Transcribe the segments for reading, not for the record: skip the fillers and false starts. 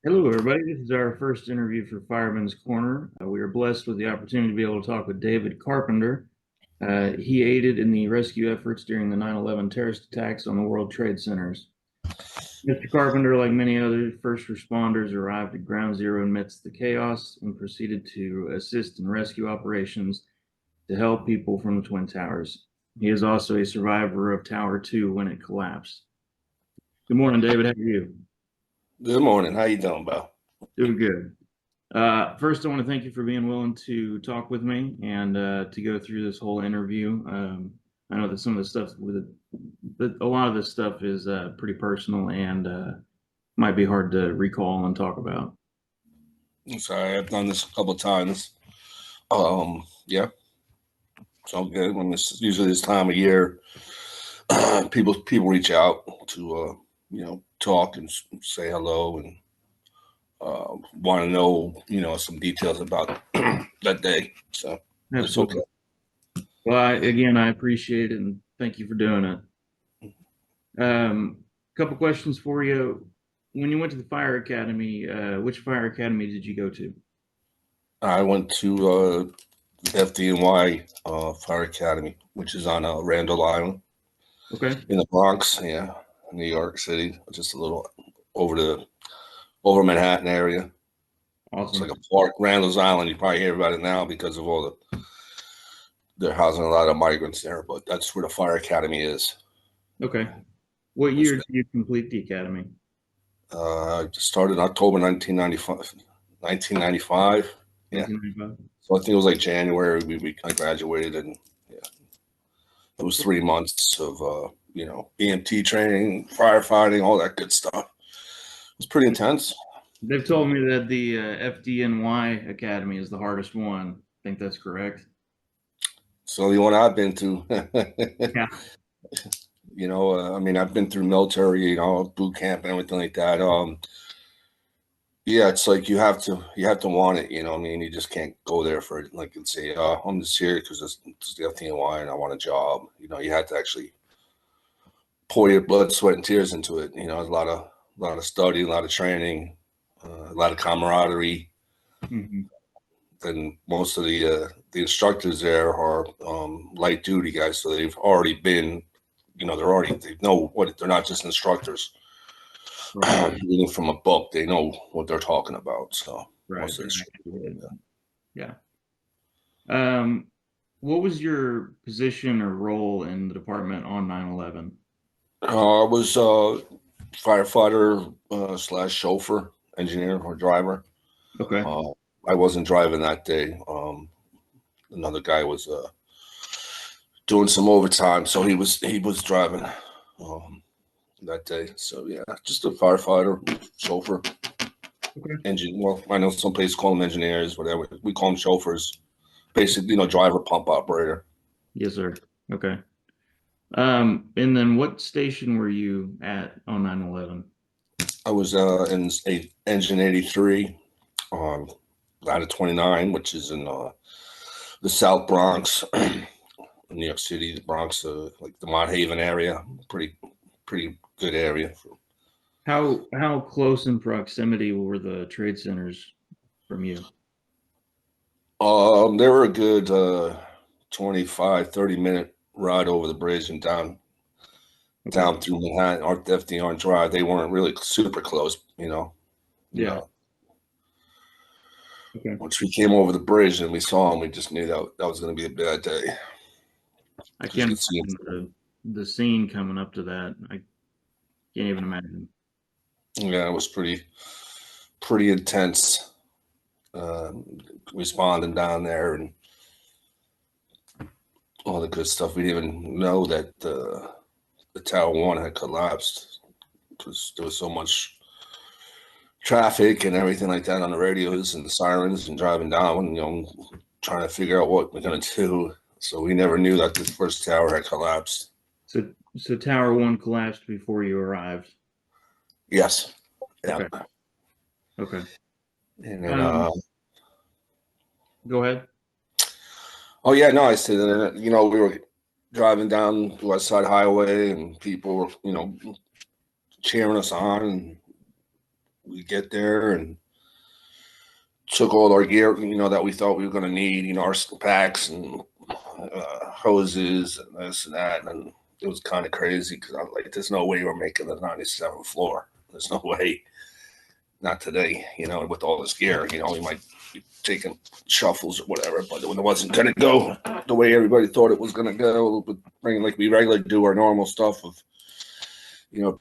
Hello, everybody. This is our first interview for Fireman's Corner. We are blessed with the opportunity to be able to talk with David Carpenter. He aided in the rescue efforts during the 9/11 terrorist attacks on the World Trade Centers. Mr. Carpenter, like many other first responders, arrived at ground zero amidst the chaos and proceeded to assist in rescue operations to help people from the Twin Towers. He is also a survivor of Tower 2 when it collapsed. Good morning, David. How are you? Good morning. How you doing, Bo? Doing good. First, I want to thank you for being willing to talk with me and to go through this whole interview. I know that some of the stuff with it, a lot of this stuff is pretty personal and might be hard to recall and talk about. I'm sorry, I've done this a couple of times. Yeah, so good. When it's usually this time of year, people reach out to talk and say hello and want to know some details about that day. So it's okay. Absolutely. Well, again, I appreciate it and thank you for doing it. Couple questions for you. When you went to the fire academy, which fire academy did you go to? I went to FDNY Fire Academy, which is on Randall Island Okay. in the Bronx, yeah, New York City, just a little over Manhattan area. It's like Awesome. a park, Randall's Island. You probably hear about it now because of all they're housing a lot of migrants there, but that's where the fire academy is. Okay. What It's, year did you complete the academy? I started October 1995. 1995. Yeah. 1995. So I think it was like January I graduated, and yeah, it was 3 months of EMT training, firefighting, all that good stuff. It was pretty intense. They've told me that the FDNY Academy is the hardest one. I think that's correct. So the one I've been to, Yeah. I mean, I've been through military, boot camp and everything like that. Yeah, it's like you have to want it, I mean, you just can't go there for it, like, and say, I'm just here because it's the FDNY and I want a job. You have to actually pour your blood, sweat, and tears into it. A lot of study, a lot of training, a lot of camaraderie. Hmm. And most of the instructors there are light duty guys, so they've already been, they know what they're not just instructors. Right. Reading from a book, they know what they're talking about. So Right. most of the Yeah. Um, what was your position or role in the department on 9/11? I was firefighter slash chauffeur, engineer, or driver. Okay. Uh, I wasn't driving that day. Another guy was doing some overtime, so he was driving that day. So yeah, just a firefighter, chauffeur, Okay. engine. Well, I know some places call them engineers, whatever. We call them chauffeurs. Basically, driver, pump operator. Yes, sir. Okay. And then what station were you at on 9/11? I was in engine 83, um, out of 29, which is in the South Bronx, New York City, the Bronx, like the Mott Haven area. Pretty good area. How close in proximity were the trade centers from you? They were a good 25, 30-minute ride over the bridge and Okay. down through Manhattan, or FDR Drive. They weren't really super close. Yeah. No. Okay. Once we came over the bridge and we saw them, we just knew that was going to be a bad day I because you can't could see imagine the scene coming up to that. I can't even imagine. them. Yeah, it was pretty intense. Um, Responding down there and all the good stuff. We didn't even know that the Tower One had collapsed because there was so much traffic and everything like that on the radios and the sirens and driving down, trying to figure out what we're gonna do. So we never knew that the first tower had collapsed. So Tower One collapsed before you arrived. Yes. Yeah. Okay. Okay. And then Um, Go ahead. oh yeah, no, I said we were driving down the West Side Highway and people were, cheering us on and we get there and took all our gear, that we thought we were going to need, our packs and hoses and this and that. And it was kind of crazy because I'm like, there's no way we're making the 97th floor. There's no way. Not today, with all this gear, we might be taking shuffles or whatever, but when it wasn't going to go the way everybody thought it was going to go, bringing like we regularly do our normal stuff of,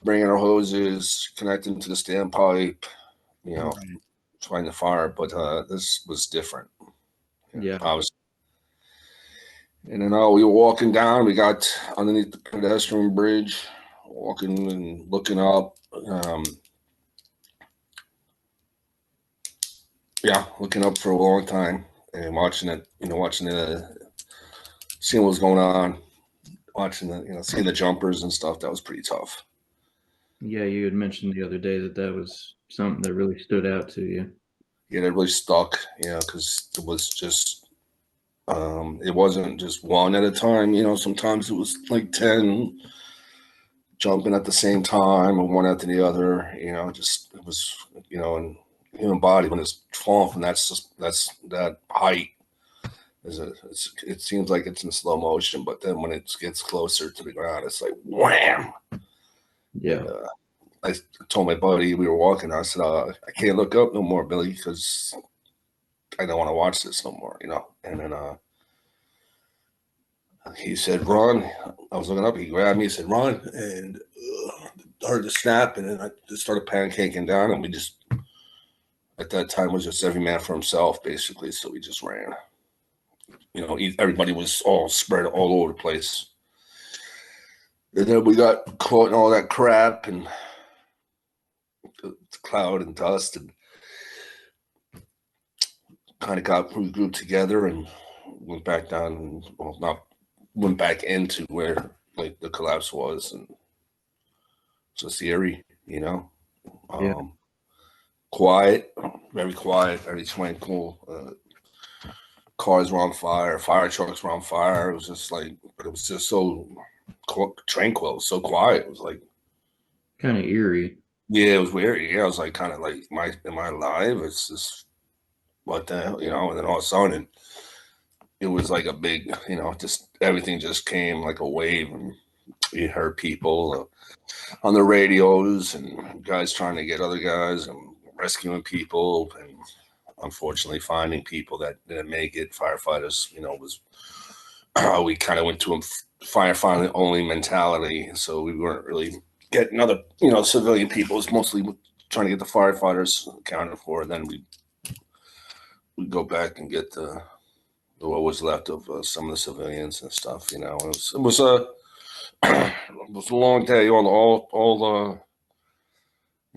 bringing our hoses, connecting to the standpipe, trying to fire. But this was different. Yeah. And then we were walking down. We got underneath the pedestrian bridge, walking and looking up. Looking up for a long time and watching it, seeing what was going on, watching the, seeing the jumpers and stuff. That was pretty tough. Yeah, you had mentioned the other day that was something that really stood out to you. Yeah, that really stuck, because it was just, it wasn't just one at a time, sometimes it was like 10 jumping at the same time or one after the other, just, it was, and human body when it's falling from that height it seems like it's in slow motion, but then when it gets closer to the ground, it's like wham. Yeah. And, I told my buddy we were walking. I said, I can't look up no more, Billy, because I don't want to watch this no more, And then he said, run. I was looking up. He grabbed me. He said, run, and heard the snap, and then I just started pancaking down, and we just. At that time, was just every man for himself, basically. So we just ran. Everybody was all spread all over the place. And then we got caught in all that crap and the cloud and dust, and kind of got regrouped together and went back down. Went back into where like the collapse was, and just eerie, Yeah. Quiet, very quiet, very tranquil. Cars were on fire, fire trucks were on fire. It was just like, but it was just so tranquil, so quiet. It was like kind of eerie. Yeah, it was weird. Yeah, I was like, kind of like, am I alive? It's just what the hell, And then all of a sudden, it was like a big, just everything just came like a wave, and you heard people on the radios and guys trying to get other guys and rescuing people, and unfortunately finding people that didn't make it. Firefighters, was we kind of went to a firefighter only mentality, so we weren't really getting other, civilian people. It's mostly trying to get the firefighters accounted for, and then we go back and get what was left of some of the civilians and stuff. It was a it was a long day on all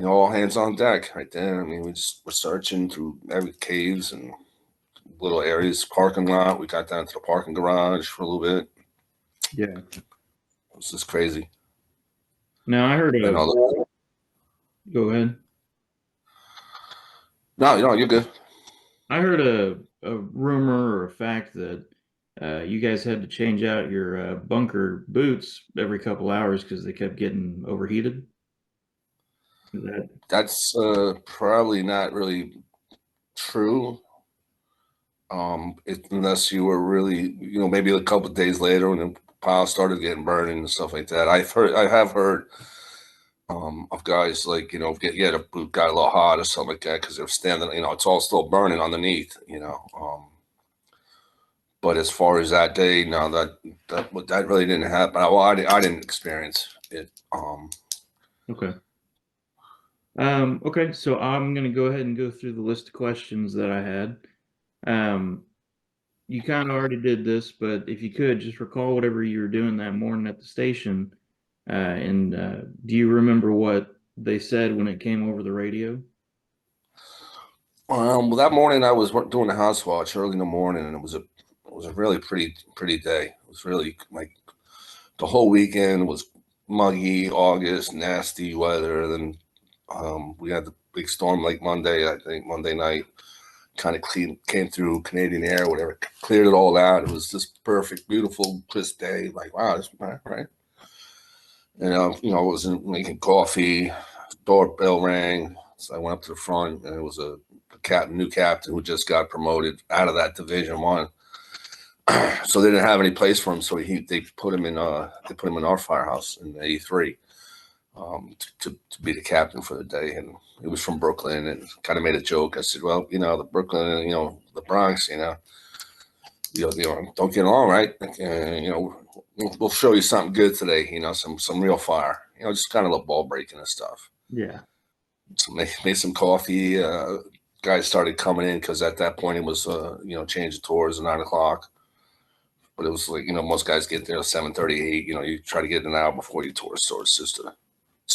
all hands on deck right there. I mean, we just were searching through every caves and little areas, parking lot. We got down to the parking garage for a little bit. Yeah. It was just crazy. Now I heard go ahead. No, you're good. I heard a rumor or a fact that you guys had to change out your bunker boots every couple hours because they kept getting overheated. That's probably not really true. Unless you were really, maybe a couple of days later when the pile started getting burning and stuff like that. I have heard of guys like, the boot got a little hot or something like that because they're standing, it's all still burning underneath, But as far as that day, no, that really didn't happen. Well, I didn't experience it. Okay. Okay, so I'm gonna go ahead and go through the list of questions that I had. You kind of already did this, but if you could just recall whatever you were doing that morning at the station, and do you remember what they said when it came over the radio? Well, that morning I was doing the house watch early in the morning, and it was a really pretty day. It was really like the whole weekend was muggy, August, nasty weather. Then we had the big storm like Monday, I think Monday night, kind of came through Canadian air, whatever, cleared it all out. It was just perfect, beautiful, crisp day. Like, wow, this right. And I was making coffee, doorbell rang, So I went up to the front, and it was a new captain who just got promoted out of that Division One. So they didn't have any place for him, so they put him in our firehouse in '83 to be the captain for the day. And he was from Brooklyn, and kind of made a joke. I said, "Well, the Brooklyn, the Bronx, don't get along, right? We'll show you something good today. Some real fire. Just kind of a little ball breaking and stuff." Yeah. So made some coffee. Guys started coming in because at that point it was changing tours at 9 o'clock. But it was like, most guys get there at 7:38. You try to get an hour before you tour. So it's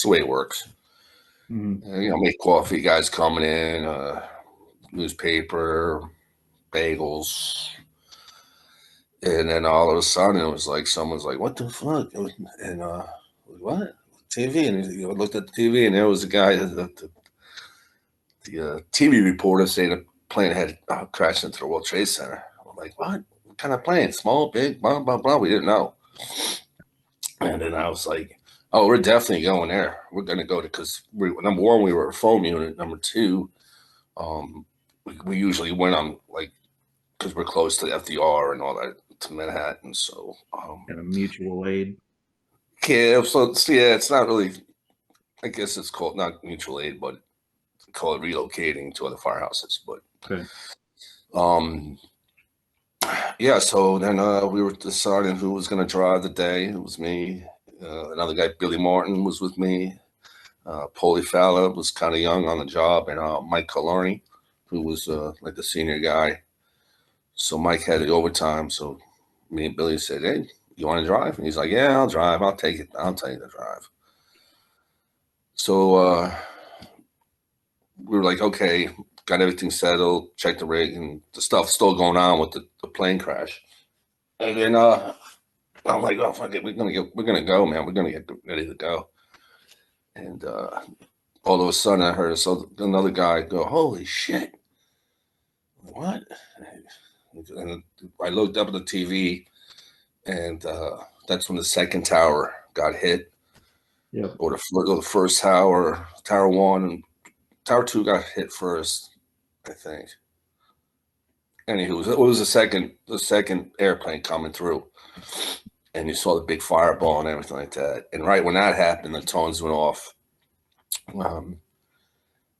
the way it works. Mm-hmm. Make coffee, guys coming in, newspaper, bagels. And then all of a sudden it was like, someone's like, "What the fuck?" And what? TV. And he looked at the TV, and there was a guy, the TV reporter saying the plane had crashed into the World Trade Center. I'm like, what kind of plane? Small, big, blah, blah, blah. We didn't know. And then I was like, "Oh, we're definitely going there. We're going to go to," because number one, we were a foam unit. Number two, we usually went on, like, because we're close to the FDR and all that, to Manhattan. So, And a mutual aid. yeah, so yeah, it's not really, I guess it's called not mutual aid, but call it relocating to other firehouses. But Okay. yeah, so then we were deciding who was going to drive the day. It was me. Another guy, Billy Martin, was with me. Paulie Fowler was kind of young on the job, and Mike Colorni, who was like the senior guy. So Mike had the overtime. So me and Billy said, "Hey, you want to drive?" And he's like, "Yeah, I'll drive. I'll take it. I'll tell you to drive." So we were like, "Okay." Got everything settled, checked the rig, and the stuff still going on with the plane crash. And then I'm like, "Oh, fuck it, we're gonna go, man. We're gonna get ready to go." And all of a sudden, I heard another guy go, "Holy shit, what?" And I looked up at the TV, and that's when the second tower got hit, Yep. or the first tower, Tower One, and Tower Two got hit first, I think. Anywho, it was the second airplane coming through, and you saw the big fireball and everything like that. And right when that happened, the tones went off.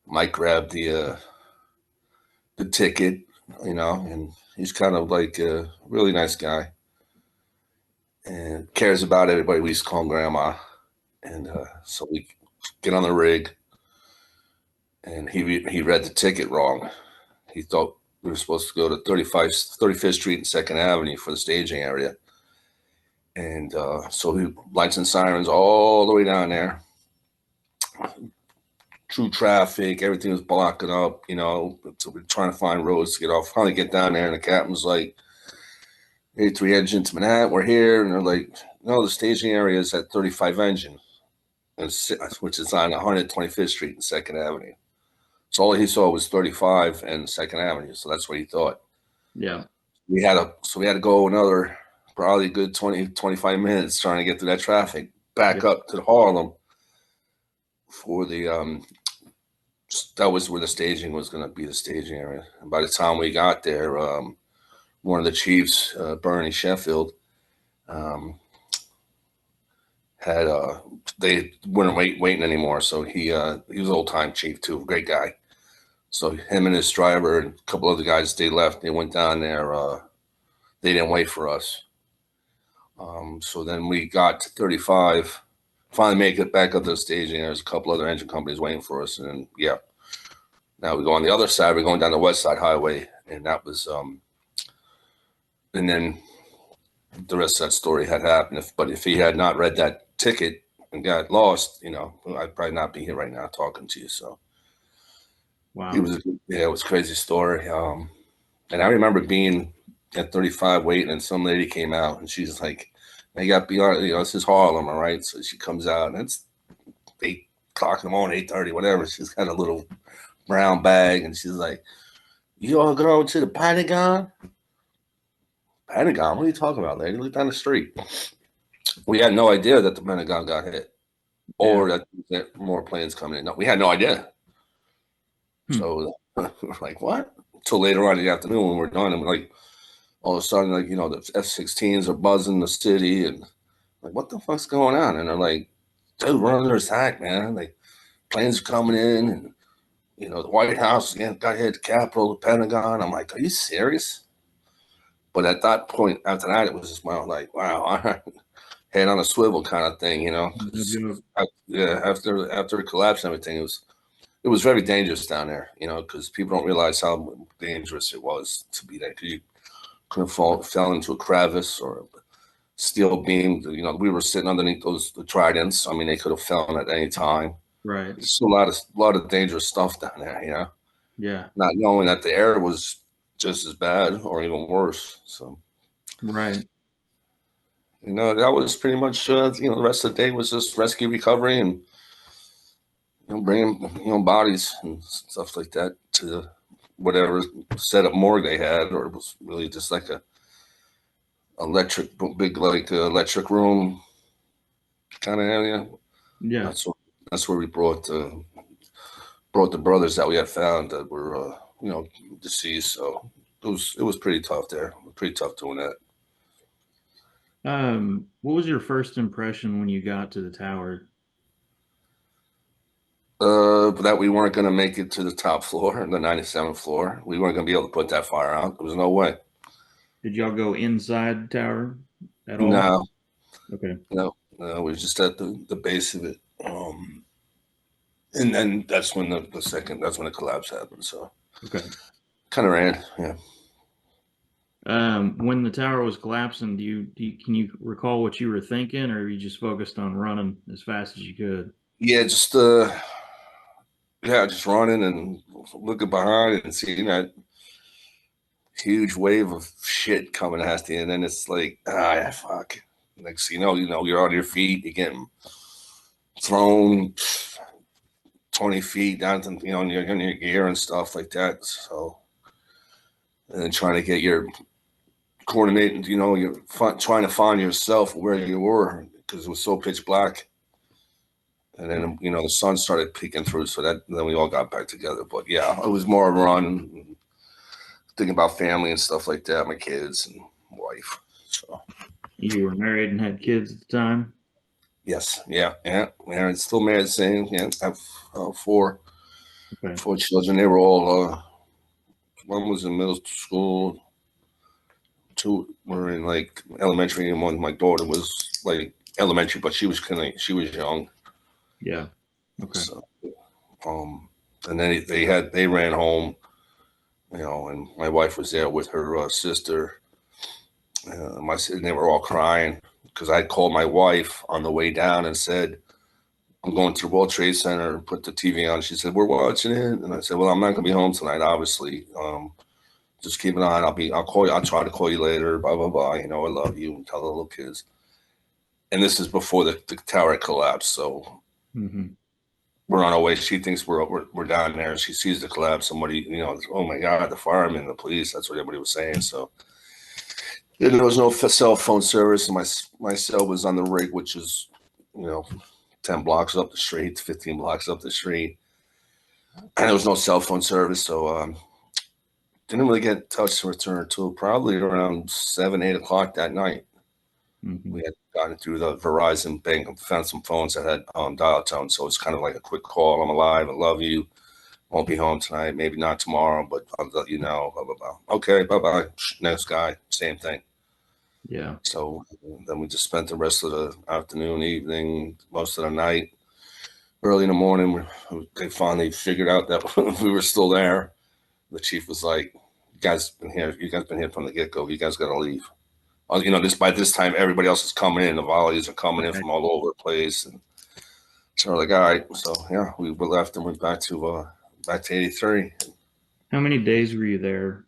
Mike grabbed the ticket, and he's kind of like a really nice guy and cares about everybody. We used to call him Grandma. And so we get on the rig, and he read the ticket wrong. He thought we were supposed to go to 35th Street and 2nd Avenue for the staging area. And so he lights and sirens all the way down there. True traffic, everything was blocking up, so we're trying to find roads to get off. Finally get down there, and the captain's like, "83 engine to Manhattan, we're here." And they're like, "No, the staging area is at 35 engine, which is on 125th Street and 2nd Avenue. So all he saw was 35 and 2nd Avenue. So that's what he thought. Yeah. We had to go another probably good 20, 25 minutes trying to get through that traffic back up to Harlem for the that was where the staging was going to be, the staging area. And by the time we got there, one of the chiefs, Bernie Sheffield, had they weren't waiting anymore. So he was an old time chief too, great guy. So him and his driver and a couple other guys, they left. They went down there. They didn't wait for us. So then we got to 35. Finally make it back up to the staging. There's a couple other engine companies waiting for us. And yeah, now we go on the other side. We're going down the West Side Highway. And that was, and then the rest of that story had happened. But if he had not read that ticket and got lost, I'd probably not be here right now talking to you. So Wow. it was a crazy story. And I remember being at 35 waiting, and some lady came out, and she's like, "I got beyond, this is Harlem, all right?" So she comes out, and it's 8 o'clock in the morning, 8:30, whatever. She's got a little brown bag, and she's like, "You all going to the Pentagon?" "Pentagon? What are you talking about, lady? Look down the street." We had no idea that the Pentagon got hit, or that more planes coming in. No, we had no idea. Hmm. So we're like, what? Until later on in the afternoon when we're done, and we're like, all of a sudden, like, the F-16s are buzzing the city, and like, what the fuck's going on? And they're like, dude, we're under attack, man. Like, planes are coming in, and the White House again got hit, the Capitol, the Pentagon. I'm like, are you serious? But at that point, after that, it was just like, wow, all right, head on a swivel kind of thing, No because joke. yeah, after it collapsed and everything, it was very dangerous down there, because people don't realize how dangerous it was to be there. Because you could have fell into a crevice or a steel beam. We were sitting underneath the tridents. I mean, they could have fallen at any time. Right. There's a lot of dangerous stuff down there, Yeah. not knowing that the air was just as bad or even worse. So, Right. that was pretty much, the rest of the day was just rescue recovery and, bringing, bodies and stuff like that to whatever setup morgue they had, or it was really just like a big, like electric room kind of area. Yeah. That's what, that's where we brought the brothers that we had found that were, deceased. So it was pretty tough there. Pretty tough doing that. What was your first impression when you got to the tower? That we weren't going to make it to the top floor, the 97th floor. We weren't going to be able to put that fire out. There was no way. Did y'all go inside the tower at all? No, Okay. no, no. We were just at the base of it. And then that's when that's when the collapse happened. So Okay. kind of ran. Yeah. When the tower was collapsing, can you recall what you were thinking, or you just focused on running as fast as you could? Yeah, just running and looking behind and seeing that huge wave of shit coming at you, and then it's like, yeah, fuck. Next thing you're on your feet, you're getting thrown 20 feet down to, in your gear and stuff like that. So, and then trying to get your coordinating, you're trying to find yourself where you were because it was so pitch black. And then, the sun started peeking through, so then we all got back together. But yeah, it was more of a run, thinking about family and stuff like that, my kids and wife. So You were married and had kids at the time? yes, yeah, yeah. Married, still married, same. Yeah, I have four Okay. four children. They were all one was in middle school, two were in like elementary, and one my daughter was like elementary, but she was young. Yeah. Okay. So and then they ran home, and my wife was there with her sister. And they were all crying because I called my wife on the way down and said, I'm going to the World Trade Center and put the TV on. She said, we're watching it. And I said, well, I'm not going to be home tonight, obviously. Just keep an eye on. I'll call you. I'll try to call you later, blah, blah, blah. I love you, and tell the little kids. And this is before the tower collapsed. So Hmm. we're on our way. She thinks we're down there. She sees the collapse. Somebody, oh my God, the firemen, the police. That's what everybody was saying. So there was no cell phone service. And my cell was on the rig, which is, you know, 10 blocks up the street, 15 blocks up the street. And there was no cell phone service. So didn't really get in touch to return until probably around 7, 8 o'clock that night. Hmm. We had gotten through the Verizon bank and found some phones that had dial tone. So it's kind of like a quick call. I'm alive. I love you. Won't be home tonight. Maybe not tomorrow, but I'll let you know. Blah, blah, blah. Okay, bye bye. Next guy, same thing. Yeah. So then we just spent the rest of the afternoon, evening, most of the night. Early in the morning, they finally figured out that we were still there. The chief was like, "You guys been here. You guys been here from the get go. You guys got to leave." This by this time, everybody else is coming in. The volleys are coming in Right. from all over the place, and so we're like, "All right." So yeah, we left and went back to 83. How many days were you there?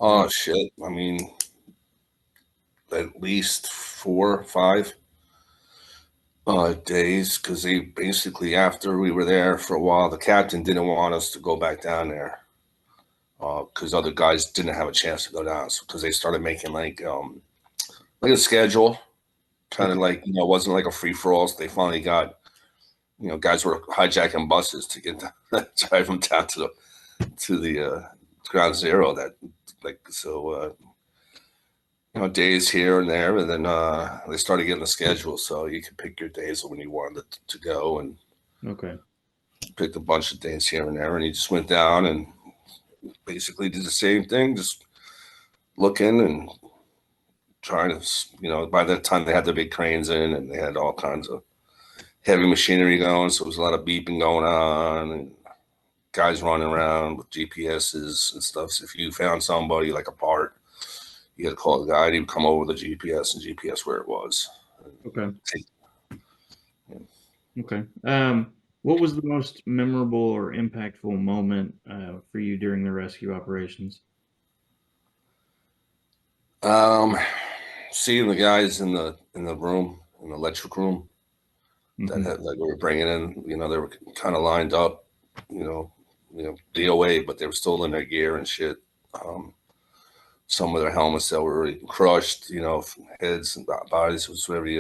Oh shit! I mean, at least 4, 5 days, because they basically, after we were there for a while, the captain didn't want us to go back down there because other guys didn't have a chance to go down because they started making like a schedule, kind of Okay. like, it wasn't like a free for all. So they finally got guys were hijacking buses to get drive them down to the ground zero. That like so. Days here and there, and then they started getting the schedule, so you could pick your days when you wanted to go, and Okay. picked a bunch of days here and there, and you just went down and basically did the same thing, just looking and trying to, by that time they had the big cranes in, and they had all kinds of heavy machinery going, so there was a lot of beeping going on, and guys running around with GPSs and stuff. So if you found somebody like a part, you had to call the guy. He'd come over with the GPS and GPS where it was. Okay. Okay. What was the most memorable or impactful moment for you during the rescue operations? Seeing the guys in the room, in the electric room Hmm. that we were bringing in, they were kind of lined up, DOA, but they were still in their gear and shit. Some of their helmets that were really crushed, heads and bodies was very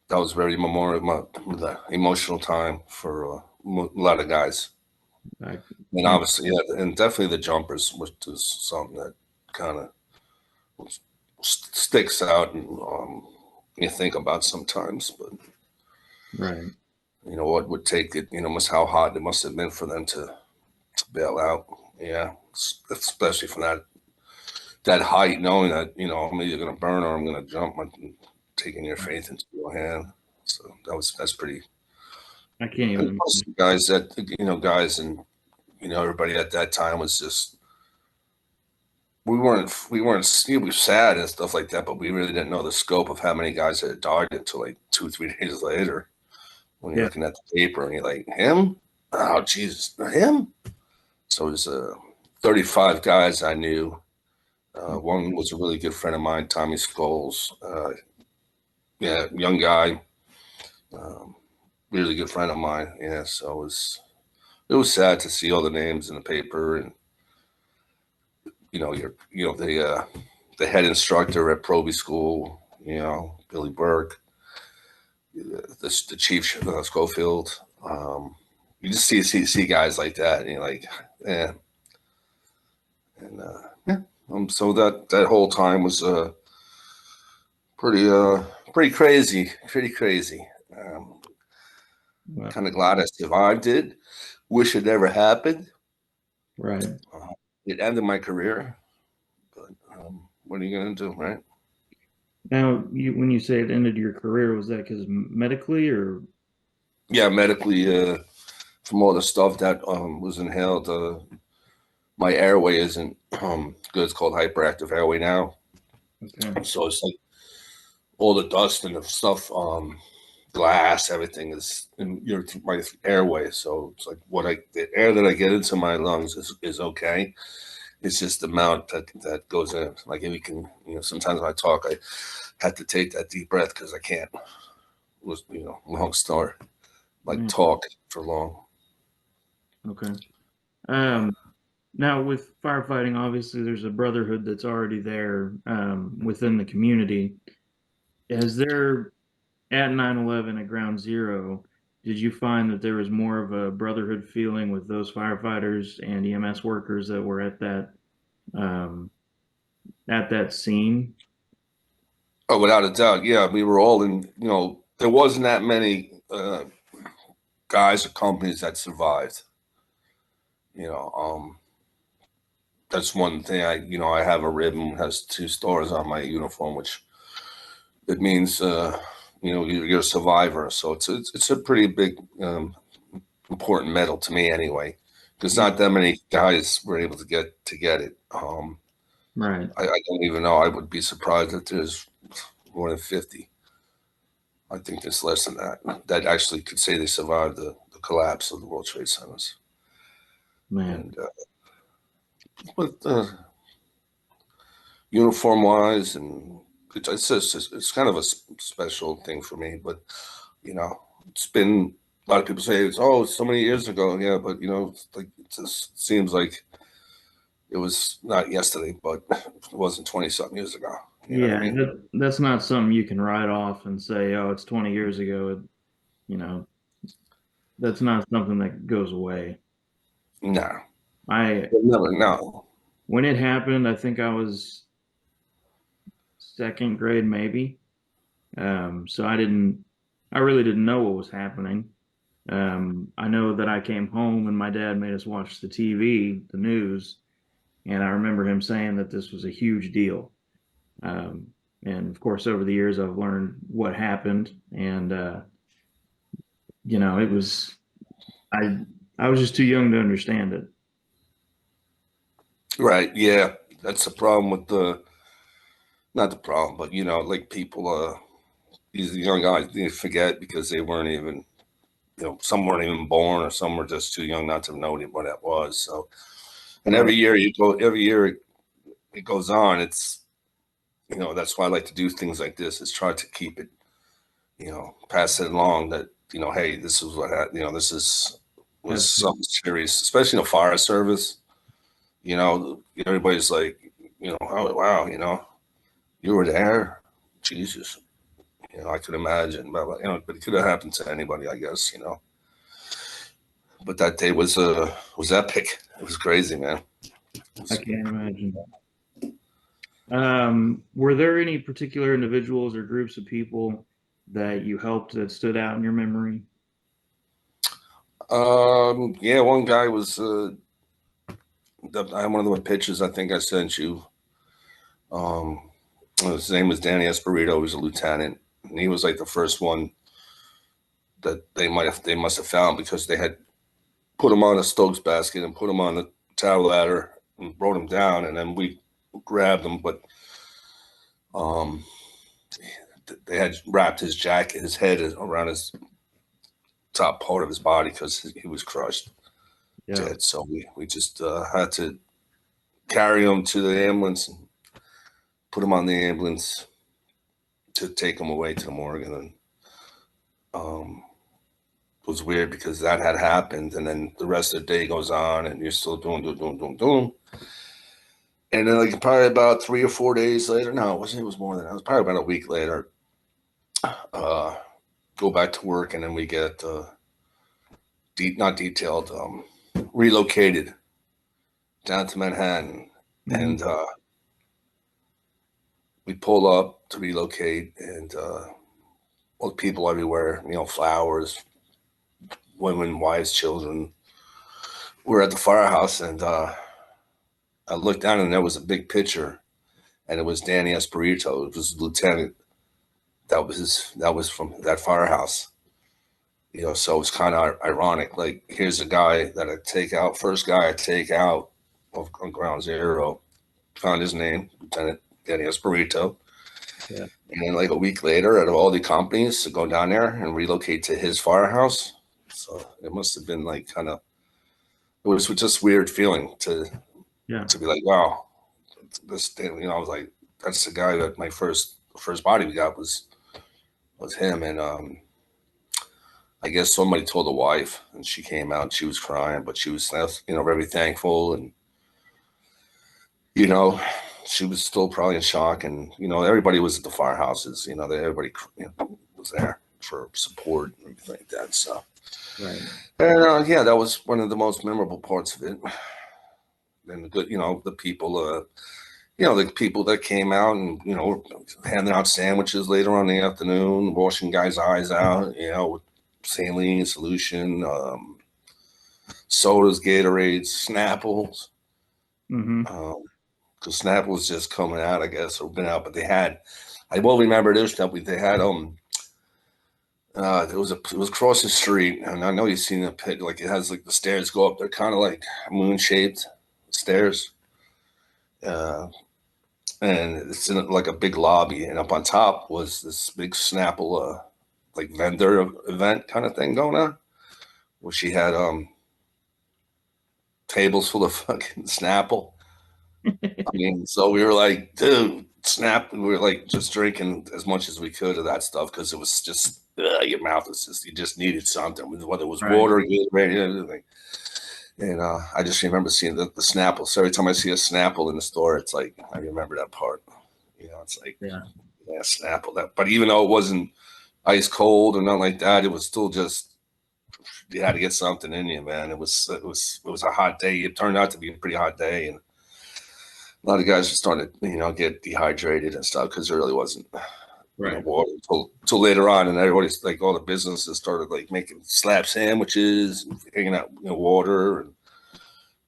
that was very emotional time for a lot of guys. I And can't. obviously, yeah, and definitely the jumpers was something that kind of sticks out, and you think about sometimes. But Right. what would take it, how hot it must have been for them to bail out. Yeah, especially from that height, knowing that I'm either gonna burn or I'm gonna jump, and taking your Right. faith into your hand. So that's pretty. I can't And even. most guys that guys and everybody at that time was just we were sad and stuff like that, but we really didn't know the scope of how many guys had died until like 2 3 days later, when you're Yeah. looking at the paper and you're like, him? Oh Jesus, him? So it was 35 guys I knew. One was a really good friend of mine, Tommy Scholes. Yeah, young guy, um, really good friend of mine. Yeah, so it was sad to see all the names in the paper, and the head instructor at Proby School, Billy Burke, the chief Schofield. You just see guys like that, and you're like, yeah. And yeah, so that whole time was pretty pretty crazy. Um, Well, kind of glad I survived it. Wish it never happened. right. Uh, it ended my career, but what are you gonna do, right? Now, when you say it ended your career, was that because medically or? Yeah, medically, from all the stuff that was inhaled, my airway isn't good. It's called hyperactive airway now. Okay. So it's like all the dust and the stuff, glass, everything is in my airway. So it's like the air that I get into my lungs is okay. It's just the amount that goes in. Like if you can, sometimes when I talk, I have to take that deep breath because I can't, long story, like Man. talk for long. Okay. Um, Now, with firefighting, obviously there's a brotherhood that's already there within the community. Has there, at 9/11 at Ground Zero, did you find that there was more of a brotherhood feeling with those firefighters and EMS workers that were um, at that scene? Oh, without a doubt, yeah. We were all in. There wasn't that many guys or companies that survived. You know, that's one thing. I have a ribbon has 2 stars on my uniform, which it means you're a survivor. So it's a pretty big important medal to me anyway, because Yeah, not that many guys were able to get it. right. I don't even know. I would be surprised if there's more than 50. I think there's less than that actually could say they survived the collapse of the World Trade Centers. Man. And but uniform wise, and it's kind of a special thing for me. But it's been a lot of people say it's so many years ago. Yeah, but it just seems like it was not yesterday, but it wasn't 20 something years ago. You know what I Yeah, mean? that's not something you can write off and say, oh, it's 20 years ago. you know, that's not something that goes away. No, I you'll never know. When it happened, I think I was second grade maybe. So I really didn't know what was happening. I know that I came home and my dad made us watch the TV, the news, and I remember him saying that this was a huge deal. Um, and of course, over the years, I've learned what happened, and it was I I was just too young to understand it. Right? Yeah, that's the problem with the not the problem, but like people, these young guys, they forget because they weren't even, some weren't even born, or some were just too young not to know what that was. So, and Right. every year it goes on. It's that's why I like to do things like this, is try to keep it, pass it along that, hey, this is what this is was Absolutely. something serious, especially in the fire service. Everybody's like, oh wow, you were there, Jesus. I could imagine, but it could have happened to anybody, I guess. But that day was epic. It was crazy, man. I can't imagine. Were there any particular individuals or groups of people that you helped that stood out in your memory? Yeah, one guy was I have one of the pictures I think I sent you. Um, his name was Danny Esperito. He was a lieutenant, and he was like the first one that they must have found, because they had put him on a Stokes basket and put him on the tower ladder and brought him down, and then we grabbed him. But um, they had wrapped his jacket, his head around his top part of his body, because he was crushed Yeah. dead. So we just had to carry him to the ambulance and put him on the ambulance to take him away to the morgue. And then it was weird because that had happened, and then the rest of the day goes on, and you're still doing. And then, like, probably about 3 or 4 days later, no, it wasn't. It was more than that. It was probably about a week later. Uh, go back to work, and then we get not detailed, relocated down to Manhattan, Hmm. and we pull up to relocate, and well, people everywhere, flowers, women, wives, children. We're at the firehouse, and I looked down, and there was a big picture, and it was Danny Esperito. It was lieutenant. That was from that firehouse. So it's kind of ironic. Like, here's a guy that I take out, first guy I take out on ground zero. Found his name, Lieutenant Danny Esperito. Yeah. And then, like, a week later, out of all the companies to go down there and relocate to his firehouse. So it must have been like kind of, it was just weird feeling Yeah. to be like, wow, this thing, I was like, that's the guy that my first body we got was him. And I guess somebody told the wife, and she came out and she was crying, but she was, very thankful. And, you know, she was still probably in shock. And, everybody was at the firehouses, everybody, was there for support and everything like that. So, Right. and yeah, that was one of the most memorable parts of it. And the good, the people, the people that came out and, handing out sandwiches later on in the afternoon, washing guys' eyes out, with saline solution, sodas, Gatorades, Snapples. Hmm. Because Snapple was just coming out, I guess, or been out, but I will remember this stuff. They had, it was across the street, and I know you've seen the pit, like, it has like the stairs go up. They're kind of like moon shaped stairs. Uh, and it's in like a big lobby, and up on top was this big Snapple, like, vendor event kind of thing going on, where she had tables full of fucking Snapple. I mean, so we were like, dude, Snap. We were like just drinking as much as we could of that stuff, because it was just, your mouth was just, you just needed something, whether it was Right. water, Gatorade, anything. And I just remember seeing the Snapple. So every time I see a Snapple in the store, it's like, I remember that part. It's like, Yeah. yeah, Snapple. That, but even though it wasn't ice cold or nothing like that. It was still just you had to get something in you, man. It was a hot day. It turned out to be a pretty hot day, and a lot of guys were starting to get dehydrated and stuff because there really wasn't Right. water until later on, and everybody's like all the businesses started like making slab sandwiches, and hanging out water, and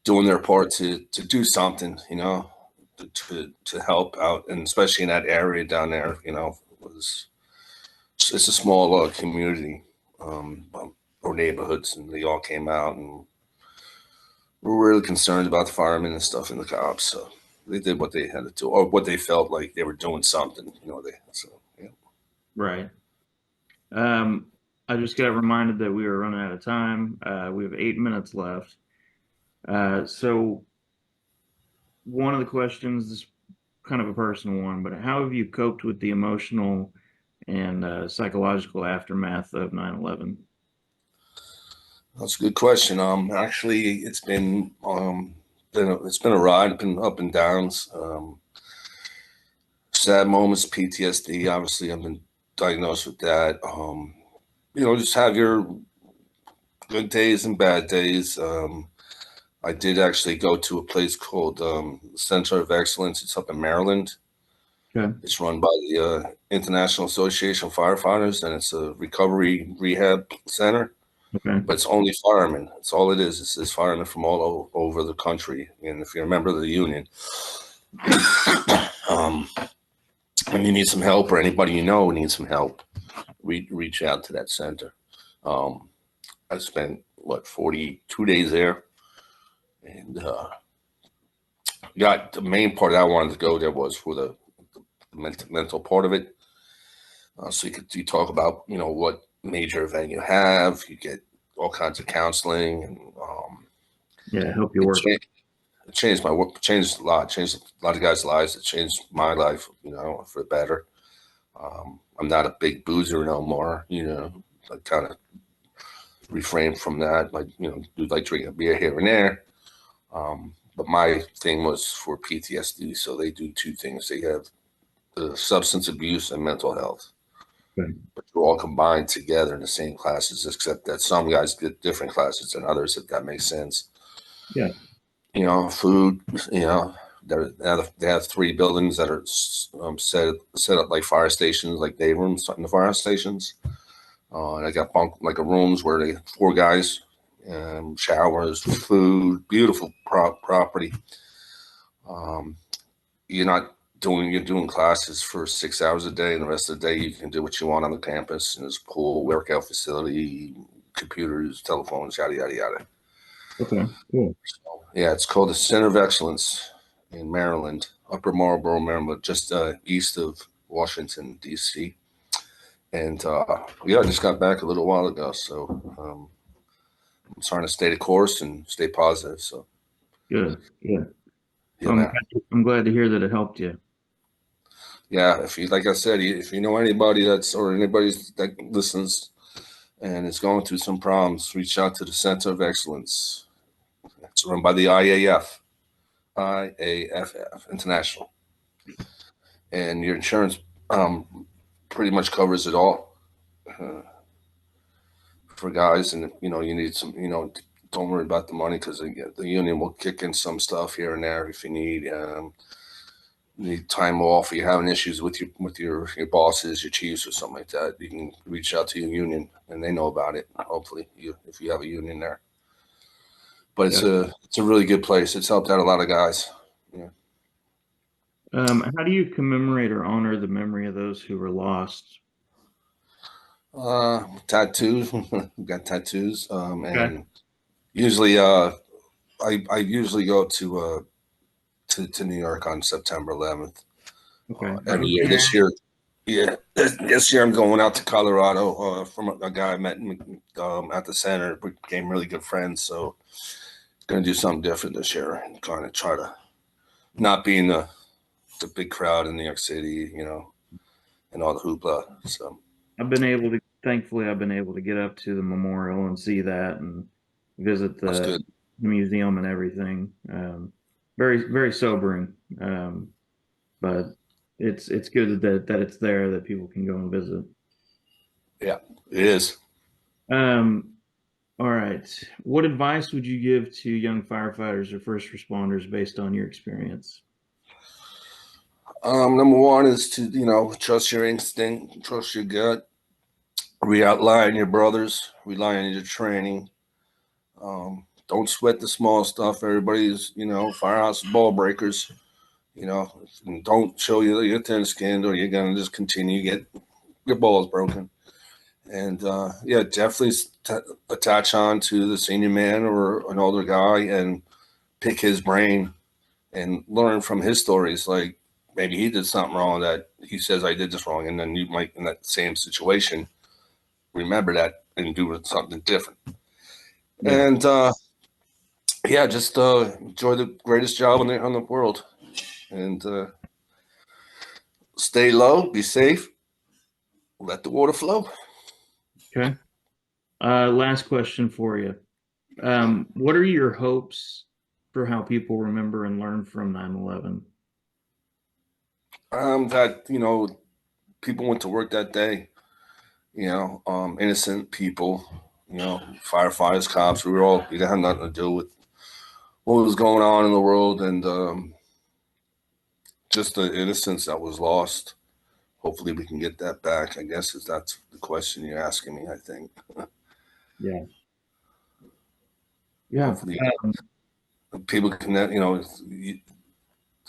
doing their part to do something, to help out, and especially in that area down there, was it's a small community or neighborhoods, and they all came out and were really concerned about the firemen and stuff and the cops. So they did what they had to do, or what they felt like they were doing something. Yeah. Right. Um, I just got reminded that we were running out of time. We have 8 minutes left. So one of the questions is kind of a personal one, but how have you coped with the emotional and psychological aftermath of 9/11? That's a good question. Actually, it's been a ride, been up and downs. Sad moments, PTSD. Obviously, I've been diagnosed with that. Just have your good days and bad days. I did actually go to a place called Center of Excellence. It's up in Maryland. Okay. It's run by the International Association of Firefighters, and it's a recovery rehab center. Okay. But it's only firemen. It's all it is. It's firemen from all over the country. And if you're a member of the union, um, and you need some help, or anybody you know needs some help, reach out to that center. Um, I spent 42 days there, and got the main part that I wanted to go there was for the mental part of it. So you talk about what major event you have. You get all kinds of counseling, and Yeah, help you it work. changed. It changed my work. Changed a lot of guys' lives. It changed my life, for the better. I'm not a big boozer no more. I kind of refrain from that. Like, do like drinking a beer here and there. But my thing was for PTSD. So they do two things. They have the substance abuse and mental health, Okay. but they're all combined together in the same classes, except that some guys get different classes than others, if that makes sense. Yeah. Food, they have three buildings that are set up like fire stations, like day rooms in the fire stations. And I got bunk like a rooms where they four guys, showers, food, beautiful property. Um, you're doing classes for 6 hours a day, and the rest of the day you can do what you want on the campus. And there's a pool, workout facility, computers, telephones, yada yada yada. Okay. Cool. Yeah, it's called the Center of Excellence in Maryland, Upper Marlboro, Maryland, just east of Washington, D.C. And yeah, I just got back a little while ago, so I'm trying to stay the course and stay positive. So Good. Good. yeah, Well, man. I'm glad to hear that it helped you. Yeah, if you like I said, if you know anybody or anybody that listens and is going through some problems, reach out to the Center of Excellence. It's run by the IAFF International, and your insurance pretty much covers it all uh, for guys. And you need some, don't worry about the money because the union will kick in some stuff here and there if you need time off, or you're having issues with your bosses, your chiefs, or something like that. You can reach out to your union, and they know about it. Hopefully, if you have a union there. But Yeah. it's a really good place. It's helped out a lot of guys. Yeah. How do you commemorate or honor the memory of those who were lost? Tattoos. Got tattoos. Okay. And usually, I usually go to New York on September 11th Okay. Are every you year. This there? year, yeah, this year I'm going out to Colorado from a guy I met at the center. We became really good friends, so going to do something different this year and kind of try to not be in the big crowd in New York City, and all the hoopla. So Thankfully, I've been able to get up to the memorial and see that and visit that's the good. museum and everything. Very, very sobering. But it's good that it's there that people can go and visit. Yeah, it is. Um, all right. What advice would you give to young firefighters or first responders based on your experience? Number one is to, trust your instinct, trust your gut, rely on your brothers, rely on your training. Don't sweat the small stuff. Everybody's, firehouse ball breakers. And don't show you your thin skinned, or you're gonna just continue to get your balls broken. And yeah, definitely attach on to the senior man or an older guy and pick his brain and learn from his stories. Like maybe he did something wrong that he says I did this wrong, and then you might in that same situation remember that and do something different. Yeah. And yeah, just enjoy the greatest job on the world, and stay low, be safe, let the water flow. Okay. Last question for you. What are your hopes for how people remember and learn from 9/11? That people went to work that day. Innocent people. Firefighters, cops. We had nothing to do with what was going on in the world, and just the innocence that was lost. Hopefully, we can get that back. I guess if that's the question you're asking me. I think Yeah. Yeah. hopefully Um, people can.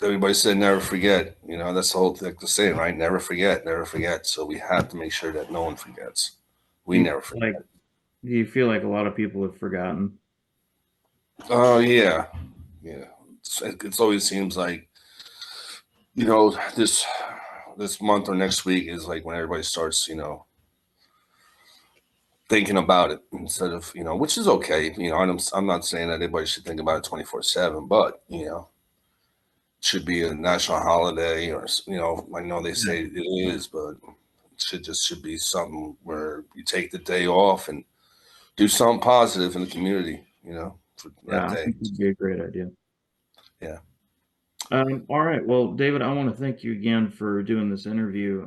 Everybody said never forget. That's the whole thing to say, right? Never forget, never forget. So we have to make sure that no one forgets. do We you never feel like forget. do you feel like a lot of people have forgotten? Oh yeah, yeah. It's always seems like this month or next week is like when everybody starts thinking about it instead of which is okay. I'm not saying that everybody should think about it 24/7, but it should be a national holiday, or I know they Yeah. say it is, but it should be something where you take the day off and do something positive in the community, for that Yeah, I day. think it'd be a great idea. Yeah. All right. Well, David, I want to thank you again for doing this interview.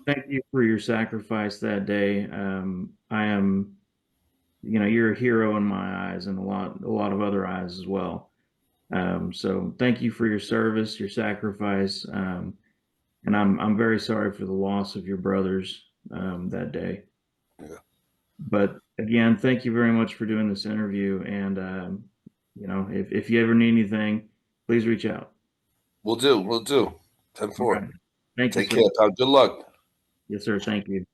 Thank you for your sacrifice that day. I am, you're a hero in my eyes and a lot of other eyes as well. So thank you for your service, your sacrifice, and I'm very sorry for the loss of your brothers that day. Yeah. But again, thank you very much for doing this interview. And if you ever need anything, please reach out. We'll do. We'll do. 10 All 4. right. Thank you, Take sir. care, pal. Good luck. Yes, sir. Thank you.